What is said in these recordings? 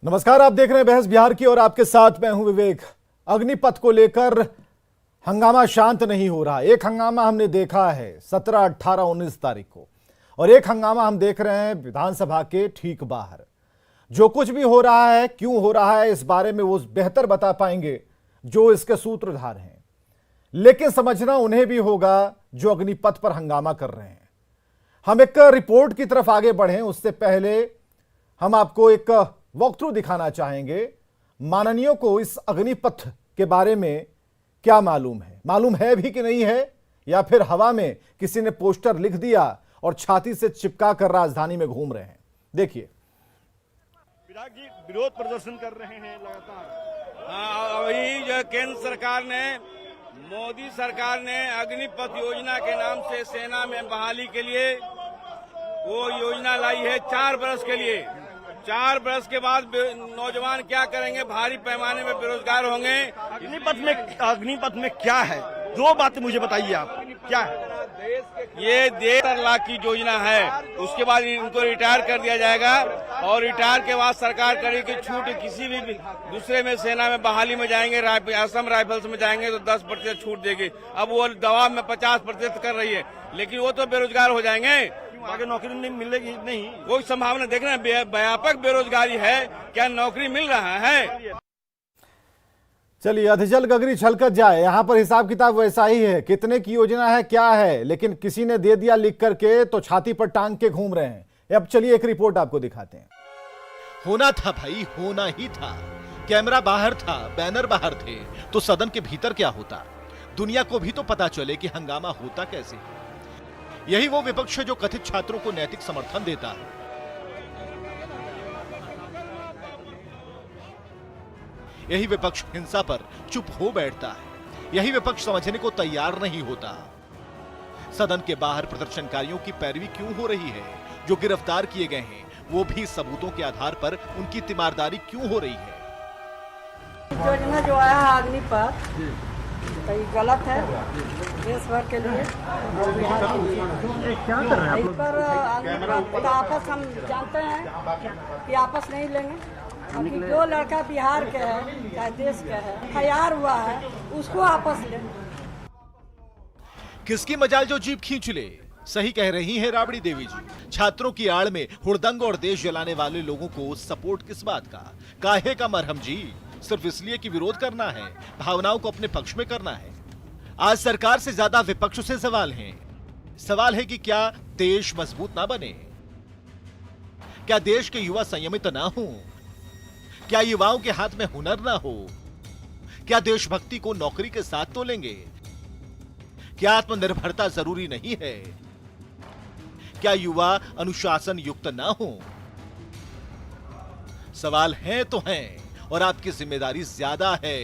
नमस्कार, आप देख रहे हैं बहस बिहार की और आपके साथ मैं हूं विवेक। अग्निपथ को लेकर हंगामा शांत नहीं हो रहा। एक हंगामा हमने देखा है 17, 18, 19 तारीख को, और एक हंगामा हम देख रहे हैं विधानसभा के ठीक बाहर। जो कुछ भी हो रहा है, क्यों हो रहा है, इस बारे में वो बेहतर बता पाएंगे जो इसके सूत्रधार हैं, लेकिन समझना उन्हें भी होगा जो अग्निपथ पर हंगामा कर रहे हैं। हम एक रिपोर्ट की तरफ आगे बढ़ें उससे पहले हम आपको एक वॉक थ्रू दिखाना चाहेंगे। माननीयों को इस अग्निपथ के बारे में क्या मालूम है भी कि नहीं है, या फिर हवा में किसी ने पोस्टर लिख दिया और छाती से चिपका कर राजधानी में घूम रहे हैं। देखिए, विधायक जी विरोध प्रदर्शन कर रहे हैं लगातार। अभी जो केंद्र सरकार ने, मोदी सरकार ने अग्निपथ योजना के नाम से सेना में बहाली के लिए वो योजना लाई है 4 बरस के लिए। 4 बरस के बाद नौजवान क्या करेंगे? भारी पैमाने में बेरोजगार होंगे। अग्निपथ में क्या है? 2 बातें मुझे बताइए आप, क्या है? ये 1.5 लाख की योजना है। उसके बाद इनको रिटायर कर दिया जाएगा और रिटायर के बाद सरकार करेगी छूट। किसी भी दूसरे में सेना में बहाली में जाएंगे, असम राइफल्स में जाएंगे तो 10% छूट देगी। अब वो दबाव में 50% कर रही है, लेकिन वो तो बेरोजगार हो जाएंगे। आगे नौकरी नहीं मिलेगी, नहीं कोई संभावना देख रहे हैं? व्यापक बेरोजगारी है, क्या नौकरी मिल रहा है? चलिए, अधजल गगरी छलकत जाए, यहां पर हिसाब किताब वैसा ही है। कितने की योजना है, क्या है, लेकिन किसी ने दे दिया लिख करके तो छाती पर टांग के घूम रहे हैं। अब चलिए एक रिपोर्ट आपको दिखाते हैं। होना था भाई, होना ही था। कैमरा बाहर था, बैनर बाहर थे, तो सदन के भीतर क्या होता? दुनिया को भी तो पता चले कि हंगामा होता कैसे। यही वो विपक्ष है जो कथित छात्रों को नैतिक समर्थन देता है। यही विपक्ष हिंसा पर चुप हो बैठता है। यही विपक्ष समझने को तैयार नहीं होता। सदन के बाहर प्रदर्शनकारियों की पैरवी क्यों हो रही है? जो गिरफ्तार किए गए हैं वो भी सबूतों के आधार पर उनकी तीमारदारी क्यों हो रही है? योजना जो आया है अग्निपथ, तो ये गलत है देश भर के लिए। क्या कर रहे हैं इस पर अग्निपथ आपस हम जानते हैं कि आपस नहीं लेंगे। अभी जो लड़का बिहार के है, चाहे देश के है, तैयार हुआ है, उसको आपस ले। किसकी मजाल जो जीप खींच ले? सही कह रही हैं राबड़ी देवी जी। छात्रों की आड़ में हुड़दंग और देश जलाने वाले लोगों को सपोर्ट किस बात का? काहे का मरहम जी? सिर्फ इसलिए कि विरोध करना है, भावनाओं को अपने पक्ष में करना है। आज सरकार से ज्यादा विपक्ष से सवाल हैं। सवाल है कि क्या देश मजबूत ना बने? क्या देश के युवा संयमित ना हो? क्या युवाओं के हाथ में हुनर ना हो? क्या देशभक्ति को नौकरी के साथ तो लेंगे? क्या आत्मनिर्भरता जरूरी नहीं है? क्या युवा अनुशासन युक्त ना हो? सवाल हैं तो हैं, और आपकी जिम्मेदारी ज्यादा है।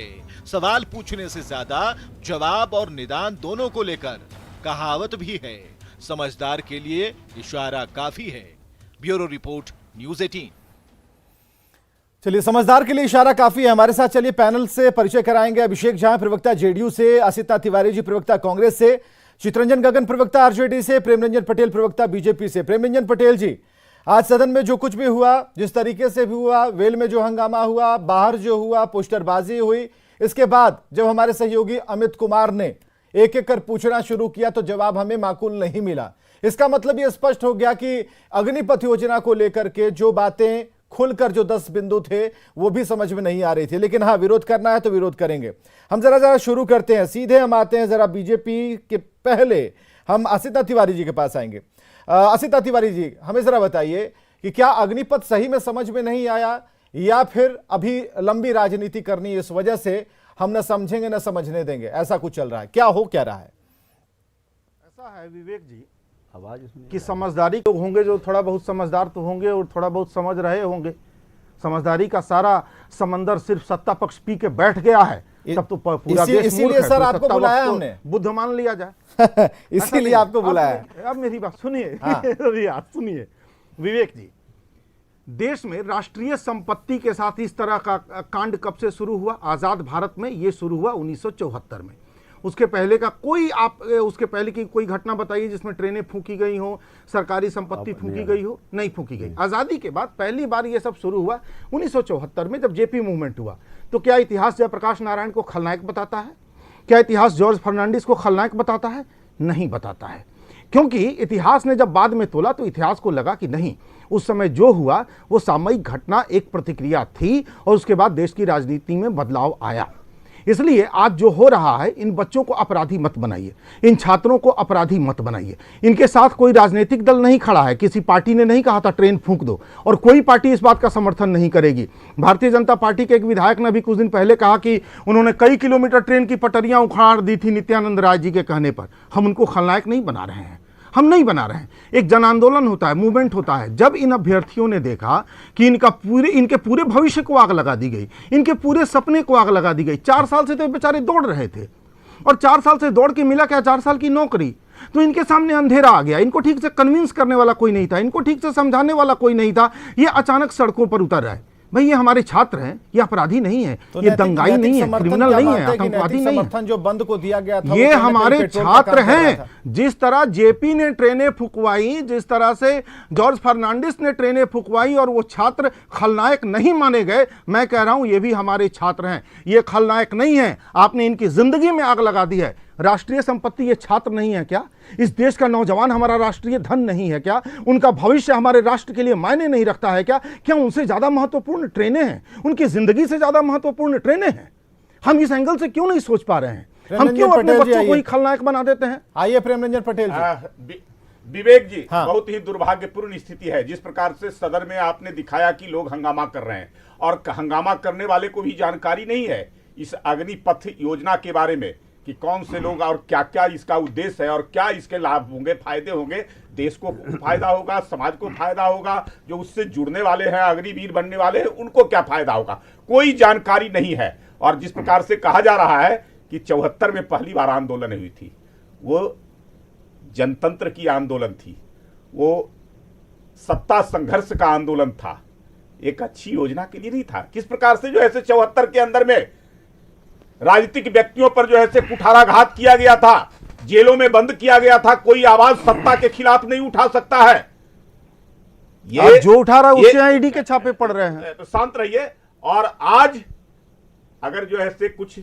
सवाल पूछने से ज्यादा जवाब और निदान दोनों को लेकर कहावत भी है, समझदार के लिए इशारा काफी है। Bureau report, news 18। चलिए, समझदार के लिए इशारा काफी है। हमारे साथ चलिए पैनल से परिचय कराएंगे अभिषेक झा, प्रवक्ता जेडीयू से, असिता तिवारी जी, प्रवक्ता कांग्रेस से, चितरंजन गगन, प्रवक्ता आरजेडी से, प्रेमरंजन पटेल, प्रवक्ता बीजेपी से। प्रेमरंजन पटेल जी, आज सदन में जो कुछ भी हुआ, जिस तरीके से भी हुआ, वेल में जो हंगामा हुआ, बाहर जो हुआ, पोस्टरबाजी हुई, इसके बाद जब हमारे सहयोगी अमित कुमार ने एक एक कर पूछना शुरू किया तो जवाब हमें माकूल नहीं मिला। इसका मतलब ये स्पष्ट हो गया कि अग्निपथ योजना को लेकर के जो बातें खुलकर, जो 10 बिंदु थे, वो भी समझ में नहीं आ रही थी। लेकिन हाँ, विरोध करना है तो विरोध करेंगे। हम जरा शुरू करते हैं, सीधे हम आते हैं जरा बीजेपी के। पहले हम असिता तिवारी जी के पास आएंगे। असिता तिवारी जी, हमें जरा बताइए कि क्या अग्निपथ सही में समझ में नहीं आया, या फिर अभी लंबी राजनीति करनी, इस वजह से हम न समझेंगे न समझने देंगे, ऐसा कुछ चल रहा है? क्या हो क्या रहा है? ऐसा है विवेक जी, कि समझदारी लोग होंगे जो थोड़ा बहुत समझदार तो होंगे और थोड़ा बहुत समझ रहे होंगे। समझदारी का सारा समंदर सिर्फ सत्ता पक्ष पी के बैठ गया है, तब तो पूरा देश इसीलिए सर आपको बुलाया हमने, बुद्ध मान लिया जाए। इसीलिए आपको बुलाया। अब मेरी बात सुनिए। हाँ। यार सुनिए विवेक जी, देश में राष्ट्रीय संपत्ति के साथ इस तरह का कांड कब से शुरू हुआ? आजाद भारत में ये शुरू हुआ 1974 में। उसके पहले का कोई, आप उसके पहले की कोई घटना बताइए जिसमें ट्रेनें फूंकी गई हो, सरकारी संपत्ति फूंकी गई हो? नहीं फूंकी गई। आज़ादी के बाद पहली बार ये सब शुरू हुआ 1974 में, जब जेपी मूवमेंट हुआ। तो क्या इतिहास जयप्रकाश नारायण को खलनायक बताता है? क्या इतिहास जॉर्ज फर्नांडिस को खलनायक बताता है? नहीं बताता है। क्योंकि इतिहास ने जब बाद में तोला तो इतिहास को लगा कि नहीं, उस समय जो हुआ वो सामयिक घटना, एक प्रतिक्रिया थी, और उसके बाद देश की राजनीति में बदलाव आया। इसलिए आज जो हो रहा है, इन बच्चों को अपराधी मत बनाइए, इन छात्रों को अपराधी मत बनाइए। इनके साथ कोई राजनीतिक दल नहीं खड़ा है, किसी पार्टी ने नहीं कहा था ट्रेन फूंक दो, और कोई पार्टी इस बात का समर्थन नहीं करेगी। भारतीय जनता पार्टी के एक विधायक ने भी कुछ दिन पहले कहा कि उन्होंने कई किलोमीटर ट्रेन की पटरियां उखाड़ दी थी नित्यानंद राय जी के कहने पर। हम उनको खलनायक नहीं बना रहे हैं, हम नहीं बना रहे हैं। एक जन आंदोलन होता है, मूवमेंट होता है। जब इन अभ्यर्थियों ने देखा कि इनके पूरे भविष्य को आग लगा दी गई, इनके पूरे सपने को आग लगा दी गई। 4 साल से तो बेचारे दौड़ रहे थे, और 4 साल से दौड़ के मिला क्या? 4 साल की नौकरी। तो इनके सामने अंधेरा आ गया, इनको ठीक से कन्विंस करने वाला कोई नहीं था, इनको ठीक से समझाने वाला कोई नहीं था। ये अचानक सड़कों पर उतर आए। भाई ये हमारे छात्र हैं, ये अपराधी नहीं है, तो ये दंगाई नहीं है, क्रिमिनल नहीं है, आतंकवादी नहीं है। समर्थन जो बंद को दिया गया था, ये हमारे छात्र हैं। जिस तरह जेपी ने ट्रेनें फुकवाई, जिस तरह से जॉर्ज फर्नांडिस ने ट्रेनें फुकवाई, और वो छात्र खलनायक नहीं माने गए, मैं कह रहा हूं ये भी हमारे छात्र हैं। ये खलनायक नहीं है, आपने इनकी जिंदगी में आग लगा दी है। राष्ट्रीय संपत्ति ये छात्र नहीं है क्या? इस देश का नौजवान हमारा राष्ट्रीय धन नहीं है क्या? उनका भविष्य हमारे राष्ट्र के लिए मायने नहीं रखता है क्या? क्या उनसे ज्यादा महत्वपूर्ण ट्रेनें हैं? उनकी जिंदगी से ज्यादा महत्वपूर्ण ट्रेनें हैं? हम इस एंगल से क्यों नहीं सोच पा रहे हैं? हम क्यों अपने बच्चों को ही खलनायक बना देते हैं? आइए प्रेम रंजन पटेल जी। विवेक जी, हाँ। बहुत ही दुर्भाग्यपूर्ण स्थिति है। जिस प्रकार से सदन में आपने दिखाया कि लोग हंगामा कर रहे हैं, और हंगामा करने वाले को भी जानकारी नहीं है इस अग्निपथ योजना के बारे में, कि कौन से लोग और क्या क्या इसका उद्देश्य है, और क्या इसके लाभ होंगे, फायदे होंगे। देश को फायदा होगा, समाज को फायदा होगा, जो उससे जुड़ने वाले हैं, अग्निवीर बनने वाले हैं, उनको क्या फायदा होगा, कोई जानकारी नहीं है। और जिस प्रकार से कहा जा रहा है कि 74 में पहली बार आंदोलन हुई थी, वो जनतंत्र की आंदोलन थी, वो सत्ता संघर्ष का आंदोलन था, एक अच्छी योजना के लिए नहीं था। किस प्रकार से जो है 74 के अंदर में राजनीतिक व्यक्तियों पर जो है कुठाराघात किया गया था, जेलों में बंद किया गया था, कोई आवाज सत्ता के खिलाफ नहीं उठा सकता है। ये जो उठा रहा है उससे आईडी के छापे पड़ रहे हैं। तो शांत रहिए। और आज अगर जो है से कुछ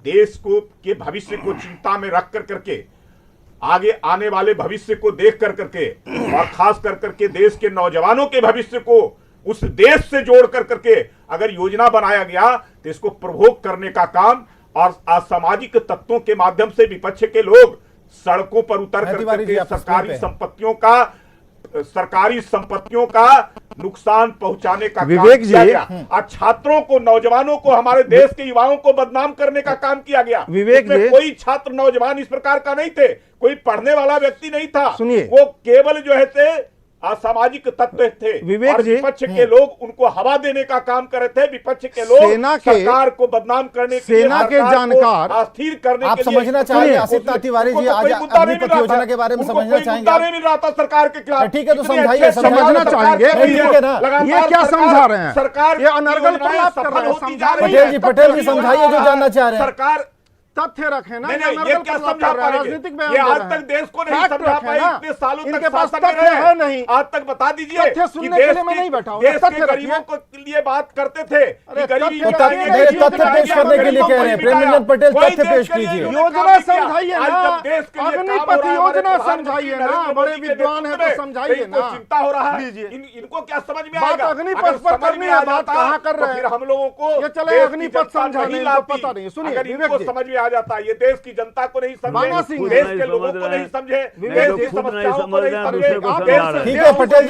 देश को के भविष्य को चिंता में रख कर करके, आगे आने वाले भविष्य को देख कर करके, और खास कर करके देश के नौजवानों के भविष्य को उस देश से जोड़ कर करके अगर योजना बनाया गया, तो इसको प्रभोग करने का काम और असामाजिक तत्वों के माध्यम से विपक्ष के लोग सड़कों पर उतर करके सरकारी संपत्तियों का नुकसान पहुंचाने का विवेक काम किया जी, गया। और छात्रों को, नौजवानों को, हमारे देश के युवाओं को बदनाम करने का काम किया गया। विवेक जी, कोई छात्र नौजवान इस प्रकार का नहीं थे, कोई पढ़ने वाला व्यक्ति नहीं था। सुनिए, वो केवल जो है थे असामाजिक तत्व थे। विवेक और जी, विपक्ष के लोग उनको हवा देने का काम कर रहे थे। विपक्ष के लोग सेना के, सरकार को बदनाम करने के लिए, सेना के जानकार, अस्थिर करने आप के लिए, समझना चाहेंगे आसिफ तिवारी जी, आज अग्निपथ योजना के बारे में समझना चाहेंगे? नहीं मिल रहा था सरकार के खिलाफ। ठीक है, तो समझाइए, समझना चाहेंगे। ठीक है ना? ये क्या समझा रहे हैं? सरकार ये अनर्गल प्रलाप कर रहे हैं। पटेल जी समझाइए जो जानना चाह रहे हैं। सरकार तथ्य रखे ना, नहीं, ये क्या समझा पाएंगे? ये आज तक देश को नहीं समझा पाए, इतने सालों तक शासन में रहे हैं। नहीं, आज तक बता दीजिए तथ्य सुनने के लिए मैं नहीं बैठा हूं। देश के गरीबों को लिए बात करते थे कि गरीबी तथ्य पेश करने के लिए कह रहे हैं प्रेम रंजन पटेल, तथ्य पेश कीजिए। योजना समझाइए ना, अग्निपथ योजना समझाइए ना, बड़े विद्वान है तो समझाइए ना। चिंता हो रहा है, इनको क्या समझ में आएगा? अग्निपथ पर करनी है बात, कहां कर रहे हैं? फिर हम लोगों को ये चले अग्निपथ समझाने तो पता नहीं। सुनिए, अगर इनको समझ में आ जाता, ये देश की जनता को नहीं समझे, सिंह देश के लोगों को नहीं समझे, देश की समस्याओं को नहीं समझे। ठीक है पटेल जी।